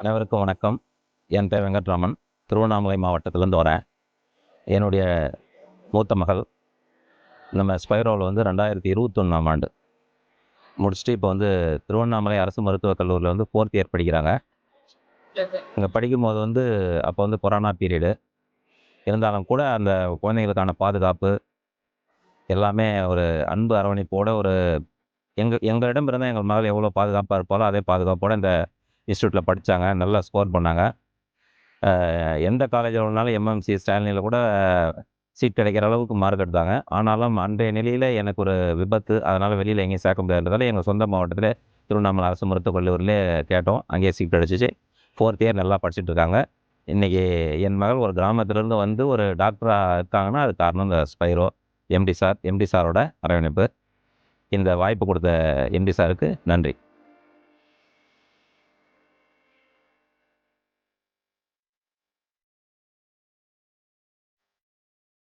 அனைவருக்கும் வணக்கம். என் பேர் வெங்கட்ராமன். திருவண்ணாமலை மாவட்டத்திலேருந்து வரேன். என்னுடைய மூத்த மகள் நம்ம ஸ்பைரோவில் 2021ஆம் ஆண்டு முடிச்சுட்டு இப்போ திருவண்ணாமலை அரசு மருத்துவக் கல்லூரியில் 4th இயர் படிக்கிறாங்க. இங்கே படிக்கும்போது அப்போ கொரோனா பீரியடு. இருந்தாலும் கூட அந்த குழந்தைகளுக்கான பாதுகாப்பு எல்லாமே ஒரு அன்பு அரவணைப்போட எங்களிடம் இருந்தால் எங்கள் மகள் எவ்வளோ பாதுகாப்பாக இருப்பாலோ அதே பாதுகாப்போடு இந்த இன்ஸ்டியூட்டில் படித்தாங்க. நல்லா ஸ்கோர் பண்ணாங்க. எந்த காலேஜில் வேணாலும் எம்எம்சி ஸ்டாலினியில் கூட சீட் கிடைக்கிற அளவுக்கு மார்க் எடுத்தாங்க. ஆனாலும் அன்றைய நிலையில் எனக்கு ஒரு விபத்து, அதனால் வெளியில் எங்கேயும் சேர்க்க முடியாததால் எங்கள் சொந்த மாவட்டத்தில் திருவண்ணாமலை அரசு மருத்துவக் கல்லூரியிலே கேட்டோம். அங்கேயே சீட் கிடச்சிச்சு. 4th இயர் நல்லா படிச்சுட்டு இருக்காங்க. இன்றைக்கி என் மகள் ஒரு கிராமத்திலேருந்து ஒரு டாக்டராக இருக்காங்கன்னா அது காரணம் இந்த ஸ்பைரோ எம்டி சாரோட அரவணைப்பு. இந்த வாய்ப்பு கொடுத்த எம்டி சாருக்கு நன்றி.